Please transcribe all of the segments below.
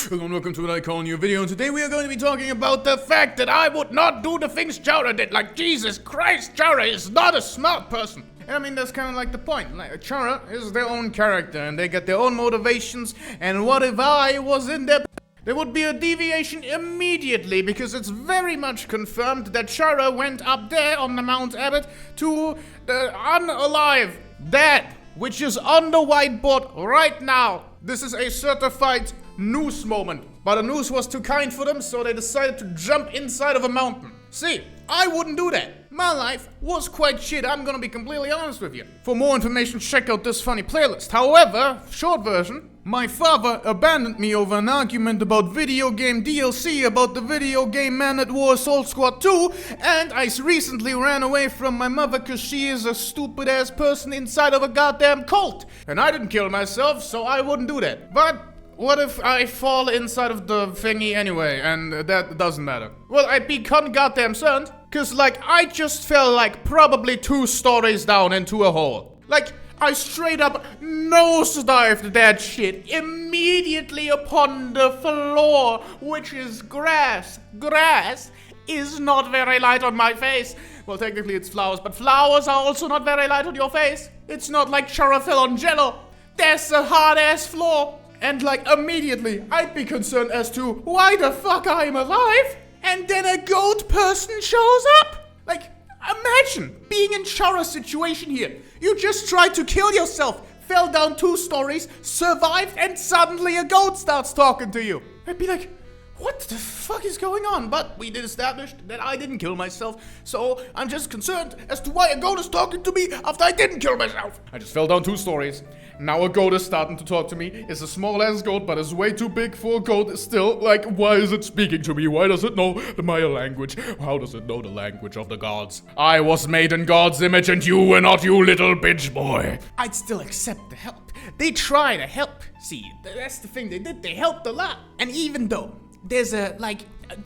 Hello and welcome to what I call a new video, and today we are going to be talking about the fact that I would not do the things CHARA did. Like, Jesus Christ, CHARA is not a smart person. And I mean, that's kind of like the point. Like, CHARA is their own character, and they get their own motivations, and what if I was in their... There would be a deviation immediately, because it's very much confirmed that CHARA went up there on the Mount Abbott to the unalive dead, which is on the whiteboard right now. This is a certified noose moment, but the noose was too kind for them, so they decided to jump inside of a mountain. See, I wouldn't do that. My life was quite shit, I'm gonna be completely honest with you. For more information, check out this funny playlist. However, short version, my father abandoned me over an argument about video game DLC about the video game Man at War Assault Squad 2, and I recently ran away from my mother cause she is a stupid ass person inside of a goddamn cult. And I didn't kill myself, so I wouldn't do that. But what if I fall inside of the thingy anyway, and that doesn't matter? Well, I'd be goddamn concerned, cause like, I just fell like probably 2 stories down into a hole. Like, I straight up nosedived that shit immediately upon the floor, which is grass. Grass is not very light on my face. Well, technically it's flowers, but flowers are also not very light on your face. It's not like CHARA fell on jello. There's a hard-ass floor. And like immediately, I'd be concerned as to why the fuck I'm alive, and then a goat person shows up. Like, imagine being in CHARA's situation here. You just tried to kill yourself, fell down 2 stories, survived, and suddenly a goat starts talking to you. I'd be like, what the fuck is going on? But we did establish that I didn't kill myself, so I'm just concerned as to why a goat is talking to me after I didn't kill myself. I just fell down 2 stories. Now a goat is starting to talk to me. It's a small ass goat, but it's way too big for a goat still. Like, why is it speaking to me? Why does it know the Maya language? How does it know the language of the gods? I was made in God's image and you were not, you little bitch boy. I'd still accept the help. They try to help. See, that's the thing they did. They helped a lot. And even though there's a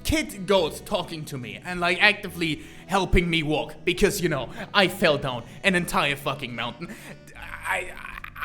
kid goat talking to me and like actively helping me walk because, you know, I fell down an entire fucking mountain,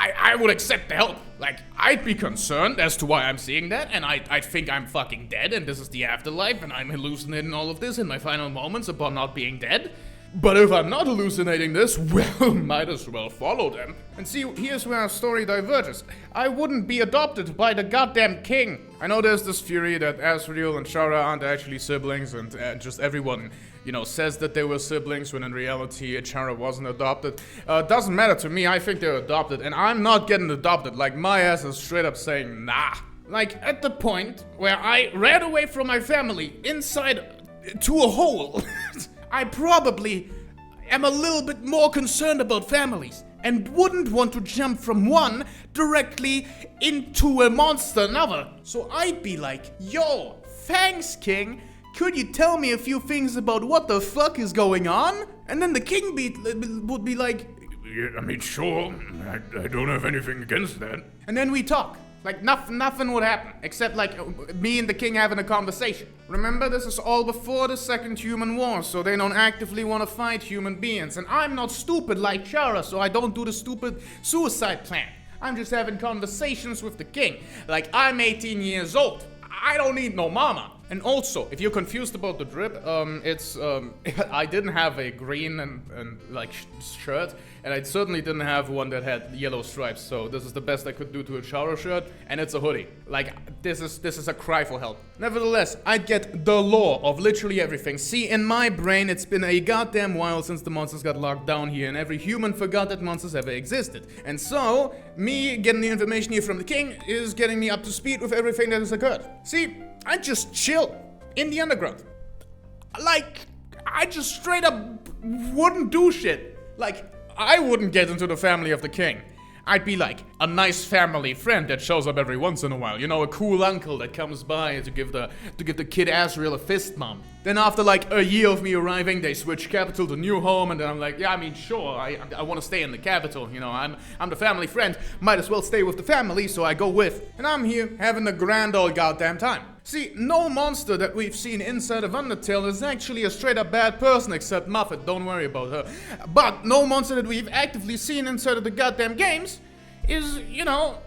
I would accept the help. Like, I'd be concerned as to why I'm seeing that, and I'd think I'm fucking dead, and this is the afterlife, and I'm hallucinating all of this in my final moments upon not being dead. But if I'm not hallucinating this, well, might as well follow them. And see, here's where our story diverges. I wouldn't be adopted by the goddamn king. I know there's this theory that Asriel and CHARA aren't actually siblings, and just everyone, you know, says that they were siblings when in reality CHARA wasn't adopted. Doesn't matter to me, I think they're adopted, and I'm not getting adopted. Like, my ass is straight up saying nah. Like, at the point where I ran away from my family inside to a hole, I probably am a little bit more concerned about families and wouldn't want to jump from one directly into a monster another. So I'd be like, yo, thanks, king. Could you tell me a few things about what the fuck is going on? And then the king would be like, yeah, I mean, sure, I don't have anything against that. And then we talk. Like, nothing would happen, except, like, me and the king having a conversation. Remember, this is all before the Second Human War, so they don't actively want to fight human beings. And I'm not stupid like CHARA, so I don't do the stupid suicide plan. I'm just having conversations with the king. Like, I'm 18 years old. I don't need no mama. And also, if you're confused about the drip, I didn't have a green and shirt, and I certainly didn't have one that had yellow stripes, so this is the best I could do to a CHARA shirt, and it's a hoodie. Like, this is a cry for help. Nevertheless, I'd get the lore of literally everything. See, in my brain, it's been a goddamn while since the monsters got locked down here, and every human forgot that monsters ever existed. And so, me getting the information here from the king is getting me up to speed with everything that has occurred. See, I just chill in the underground. Like, I just straight up wouldn't do shit. Like, I wouldn't get into the family of the king. I'd be like a nice family friend that shows up every once in a while. You know, a cool uncle that comes by to give the kid Asriel a fist bump. Then after like a year of me arriving, they switch capital to new home, and then I'm like, yeah, I mean, sure, I want to stay in the capital. You know, I'm the family friend. Might as well stay with the family, so I go with. And I'm here having a grand old goddamn time. See, no monster that we've seen inside of Undertale is actually a straight up bad person except Muffet, don't worry about her. But no monster that we've actively seen inside of the goddamn games is, you know,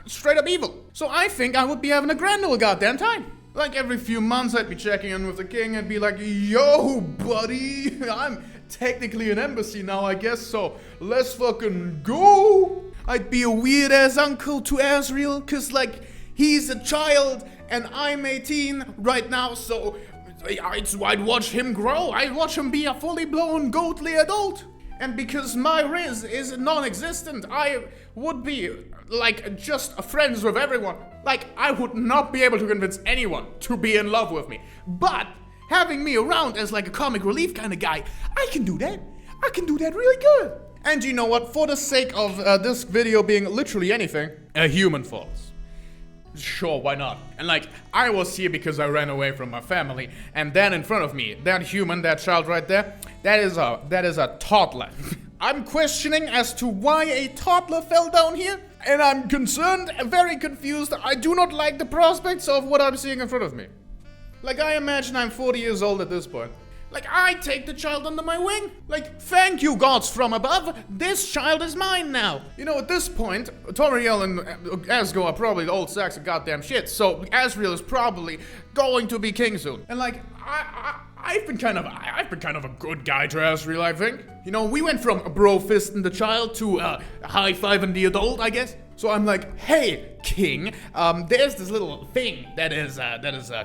straight up evil. So I think I would be having a grand old goddamn time. Like every few months I'd be checking in with the king and be like, yo, buddy, I'm technically an embassy now, I guess, so let's fucking go. I'd be a weird ass uncle to Asriel, cause like, he's a child and I'm 18 right now, so I'd watch him grow. I'd watch him be a fully blown goatly adult. And because my Riz is non-existent, I would be, like, just friends with everyone. Like, I would not be able to convince anyone to be in love with me. But having me around as, like, a comic relief kind of guy, I can do that. I can do that really good. And you know what? For the sake of this video being literally anything, a human falls. Sure, why not? And like, I was here because I ran away from my family, and then in front of me, that human, that child right there, that is a toddler. I'm questioning as to why a toddler fell down here, and I'm concerned, very confused. I do not like the prospects of what I'm seeing in front of me. Like, I imagine I'm 40 years old at this point. Like, I take the child under my wing. Like, thank you, gods from above. This child is mine now. You know, at this point, Toriel and Asgo are probably the old sacks of goddamn shit. So Asriel is probably going to be king soon. And like, I've been kind of a good guy to Asriel, I think. You know, we went from bro fisting the child to high-fiving the adult, I guess. So I'm like, hey, king, there's this little thing that is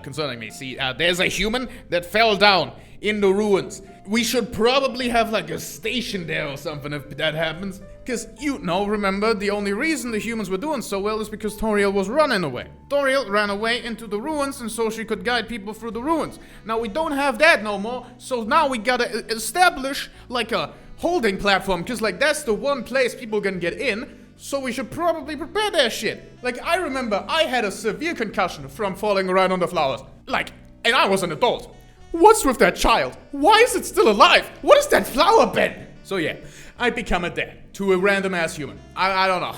concerning me. See, there's a human that fell down in the ruins. We should probably have like a station there or something if that happens. Because, you know, remember, the only reason the humans were doing so well is because Toriel was running away. Toriel ran away into the ruins, and so she could guide people through the ruins. Now, we don't have that no more, so now we gotta establish, like, a holding platform, because, like, that's the one place people can get in, so we should probably prepare that shit. Like, I remember I had a severe concussion from falling around on the flowers. Like, and I was an adult. What's with that child? Why is it still alive? What is that flower bed? So yeah, I'd become a dad to a random ass human. I don't know.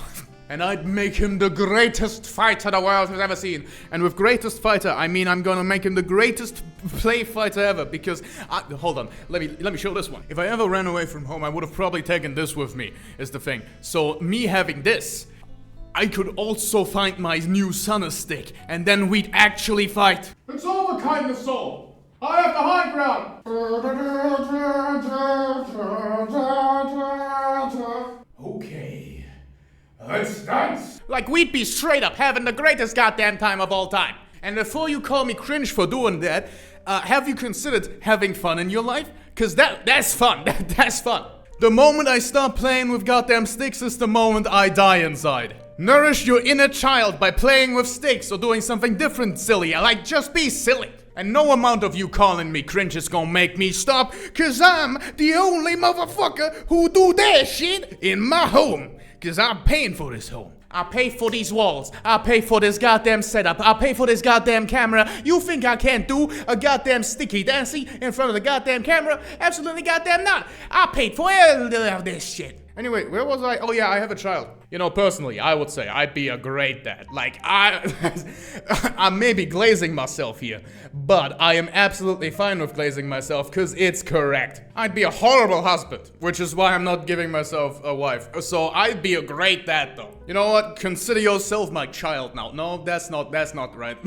And I'd make him the greatest fighter the world has ever seen. And with greatest fighter, I mean I'm gonna make him the greatest play fighter ever, because hold on, let me show this one. If I ever ran away from home, I would have probably taken this with me, is the thing. So me having this, I could also find my new son stick, and then we'd actually fight. It's all the kindness soul. I have the high ground. Okay, let's dance. Like, we'd be straight up having the greatest goddamn time of all time. And before you call me cringe for doing that, have you considered having fun in your life? Cause that's fun. That's fun. The moment I start playing with goddamn sticks is the moment I die inside. Nourish your inner child by playing with sticks or doing something different silly. Like, just be silly. And no amount of you calling me cringe is gonna make me stop, cause I'm the only motherfucker who do that shit in my home. Cause I'm paying for this home. I pay for these walls. I pay for this goddamn setup. I pay for this goddamn camera. You think I can't do a goddamn sticky dancey in front of the goddamn camera? Absolutely goddamn not. I paid for all of this shit. Anyway, where was I? Oh yeah, I have a child. You know, personally, I would say I'd be a great dad. Like, I may be glazing myself here, but I am absolutely fine with glazing myself, cause it's correct. I'd be a horrible husband, which is why I'm not giving myself a wife. So I'd be a great dad though. You know what? Consider yourself my child now. No, that's not right.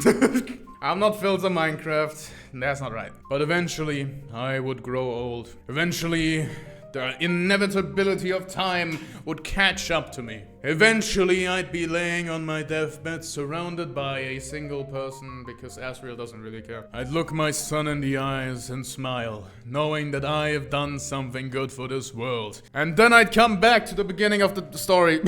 I'm not Filter Minecraft. That's not right. But eventually, I would grow old. Eventually, the inevitability of time would catch up to me. Eventually, I'd be laying on my deathbed surrounded by a single person, because Asriel doesn't really care. I'd look my son in the eyes and smile, knowing that I have done something good for this world. And then I'd come back to the beginning of the story.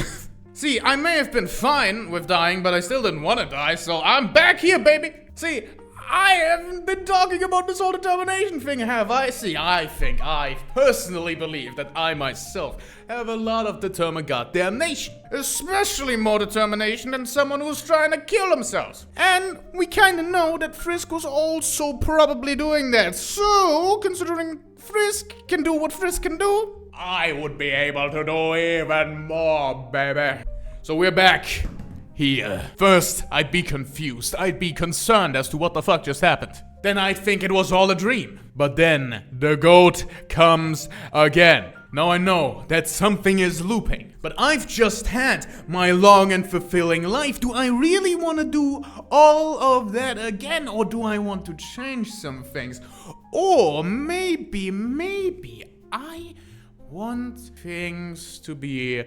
See, I may have been fine with dying, but I still didn't want to die, so I'm back here, baby! See, I haven't been talking about this whole determination thing, have I? See, I personally believe that I myself have a lot of determined goddamn nation. Especially more determination than someone who's trying to kill themselves. And we kinda know that Frisk was also probably doing that. So, considering Frisk can do what Frisk can do, I would be able to do even more, baby. So we're back. Here. First, I'd be confused. I'd be concerned as to what the fuck just happened. Then I'd think it was all a dream. But then, the goat comes again. Now I know that something is looping, but I've just had my long and fulfilling life. Do I really want to do all of that again, or do I want to change some things? Or maybe I want things to be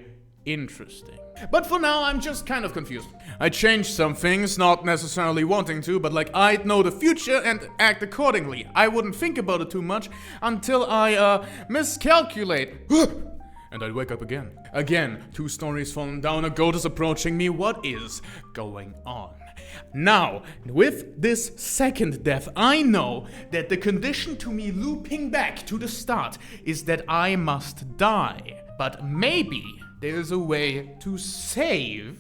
interesting. But for now, I'm just kind of confused. I changed some things, not necessarily wanting to, but like I'd know the future and act accordingly. I wouldn't think about it too much until I miscalculate. And I'd wake up again. Again, 2 stories falling down, a goat is approaching me. What is going on? Now, with this second death, I know that the condition to me looping back to the start is that I must die. But maybe there's a way to save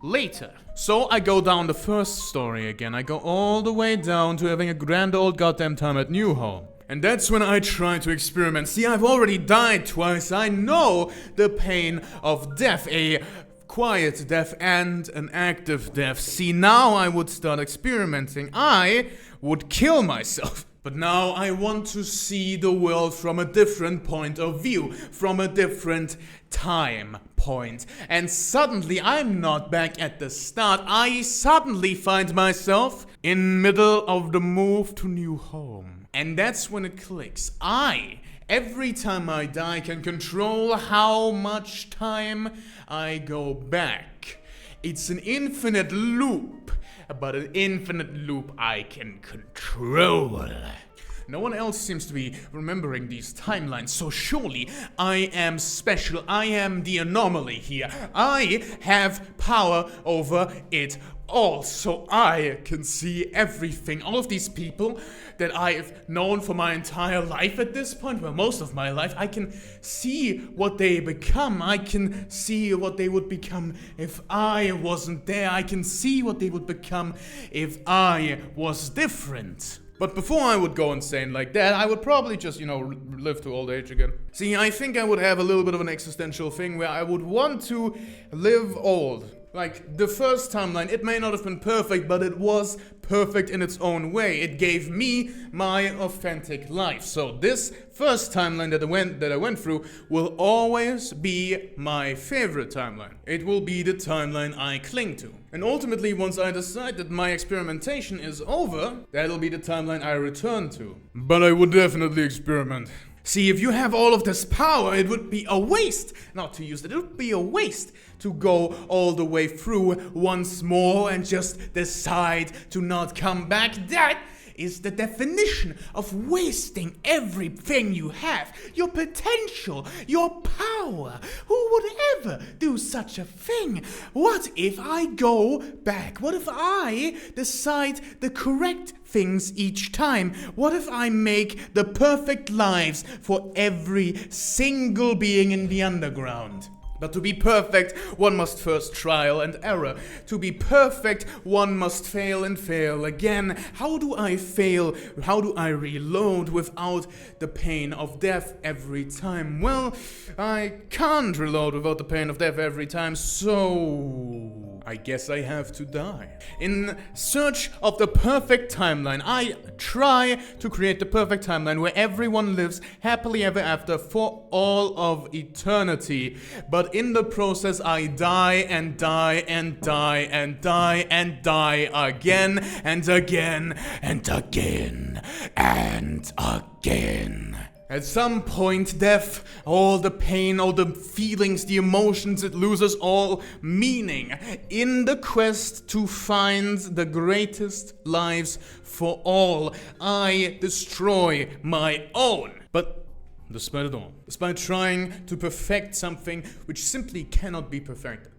later. So I go down the first story again. I go all the way down to having a grand old goddamn time at New Home. And that's when I try to experiment. See, I've already died twice. I know the pain of death, a quiet death and an active death. See, now I would start experimenting. I would kill myself. But now I want to see the world from a different point of view, from a different time point. And suddenly I'm not back at the start. I suddenly find myself in middle of the move to New Home. And that's when it clicks. Every time I die, can control how much time I go back. It's an infinite loop, but an infinite loop I can control. No one else seems to be remembering these timelines, so surely I am special. I am the anomaly here. I have power over it all, so I can see everything. All of these people that I've known for my entire life at this point, well, most of my life, I can see what they become. I can see what they would become if I wasn't there. I can see what they would become if I was different. But before I would go insane like that, I would probably just, live to old age again. See, I think I would have a little bit of an existential thing where I would want to live old. Like, the first timeline, it may not have been perfect, but it was perfect in its own way. It gave me my authentic life. So this first timeline that I went through will always be my favorite timeline. It will be the timeline I cling to. And ultimately, once I decide that my experimentation is over, that'll be the timeline I return to. But I would definitely experiment. See, if you have all of this power, it would be a waste not to use it. It would be a waste to go all the way through once more and just decide to not come back. That is the definition of wasting everything you have. Your potential, your power. Who would ever do such a thing? What if I go back? What if I decide the correct things each time? What if I make the perfect lives for every single being in the underground? But to be perfect, one must first trial and error. To be perfect, one must fail and fail again. How do I fail? How do I reload without the pain of death every time? Well, I can't reload without the pain of death every time, so I guess I have to die. In search of the perfect timeline, I try to create the perfect timeline where everyone lives happily ever after for all of eternity. But in the process, I die and die and die and die and die again and again and again and again. At some point, death, all the pain, all the feelings, the emotions, it loses all meaning. In the quest to find the greatest lives for all, I destroy my own. But despite it all, despite trying to perfect something which simply cannot be perfected,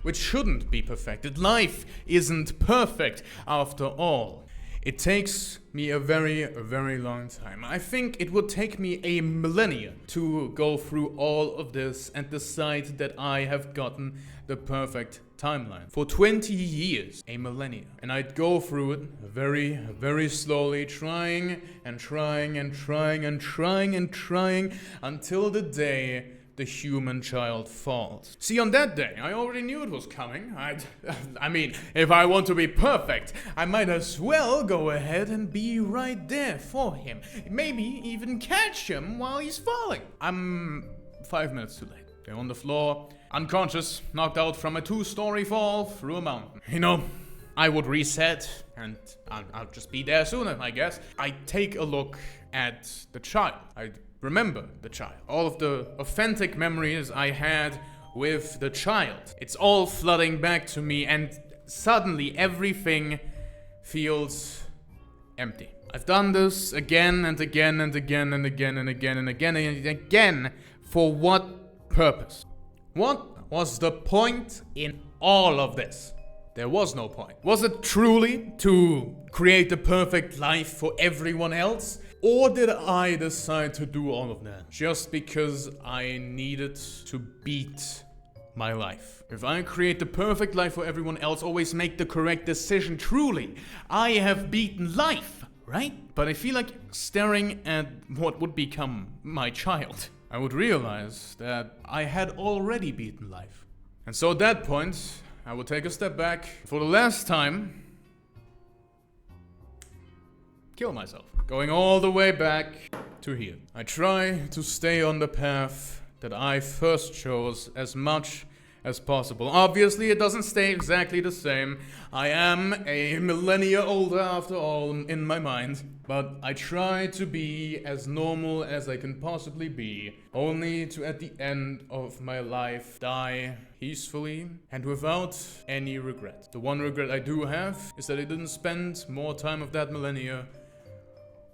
which shouldn't be perfected, life isn't perfect after all. It takes me a very, very long time. I think it would take me a millennia to go through all of this and decide that I have gotten the perfect timeline. For 20 years, a millennia. And I'd go through it very, very slowly, trying and trying and trying and trying and trying until the day the human child falls. See, on that day, I already knew it was coming. I mean, if I want to be perfect, I might as well go ahead and be right there for him. Maybe even catch him while he's falling. I'm 5 minutes too late. They're on the floor, unconscious, knocked out from a 2-story fall through a mountain. You know, I would reset, and I'll just be there sooner, I guess. I take a look at the child. I remember the child. All of the authentic memories I had with the child. It's all flooding back to me, and suddenly everything feels empty. I've done this again and again and again and again and again and again and again. For what purpose? What was the point in all of this? There was no point. Was it truly to create the perfect life for everyone else? Or did I decide to do all of that just because I needed to beat my life? If I create the perfect life for everyone else, always make the correct decision, truly, I have beaten life, right? But I feel like staring at what would become my child, I would realize that I had already beaten life. And so at that point, I would take a step back, for the last time, kill myself. Going all the way back to here. I try to stay on the path that I first chose as much as possible. Obviously, it doesn't stay exactly the same. I am a millennia older after all in my mind. But I try to be as normal as I can possibly be, only to at the end of my life die peacefully and without any regret. The one regret I do have is that I didn't spend more time of that millennia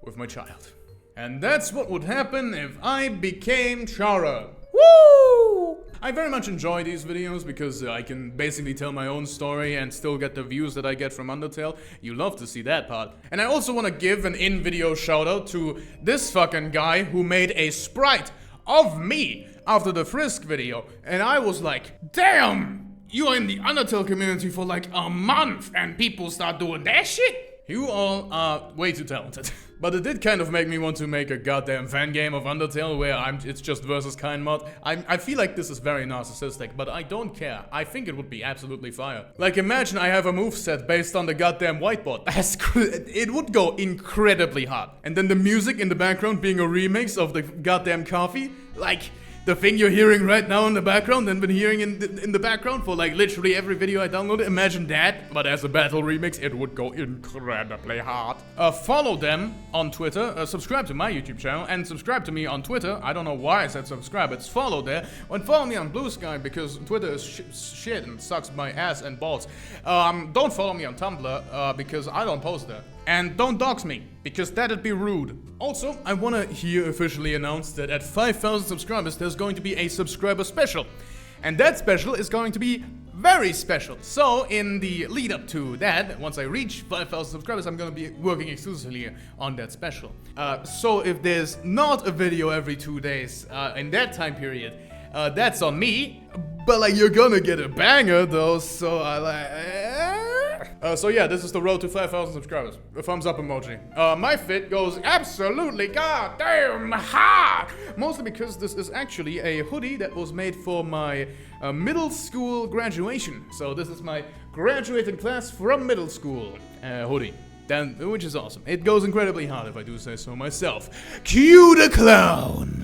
with my child. And that's what would happen if I became CHARA. Woo! I very much enjoy these videos because I can basically tell my own story and still get the views that I get from Undertale. You love to see that part. And I also want to give an in-video shout-out to this fucking guy who made a sprite of me after the Frisk video. And I was like, damn! You are in the Undertale community for like a month and people start doing that shit? You all are way too talented. But it did kind of make me want to make a goddamn fan game of Undertale where it's just versus kind mod. I feel like this is very narcissistic, but I don't care. I think it would be absolutely fire. Like, imagine I have a moveset based on the goddamn whiteboard. It would go incredibly hard. And then the music in the background being a remix of the goddamn coffee. Like, the thing you're hearing right now in the background and been hearing in the background for like literally every video I downloaded. Imagine that, but as a battle remix, it would go incredibly hard. Follow them on Twitter, subscribe to my YouTube channel, and subscribe to me on Twitter. I don't know why I said subscribe, it's follow there. And follow me on Blue Sky because Twitter is shit and sucks my ass and balls. Don't follow me on Tumblr because I don't post there. And don't dox me, because that'd be rude. Also, I wanna here officially announce that at 5,000 subscribers, there's going to be a subscriber special. And that special is going to be very special. So, in the lead up to that, once I reach 5,000 subscribers, I'm gonna be working exclusively on that special. So if there's not a video every 2 days in that time period, that's on me. But like, you're gonna get a banger though, so I like... so yeah, this is the road to 5,000 subscribers. The thumbs up emoji. My fit goes absolutely goddamn hard! Mostly because this is actually a hoodie that was made for my middle school graduation. So this is my graduating class from middle school hoodie. Which is awesome. It goes incredibly hard if I do say so myself. Cue the clown!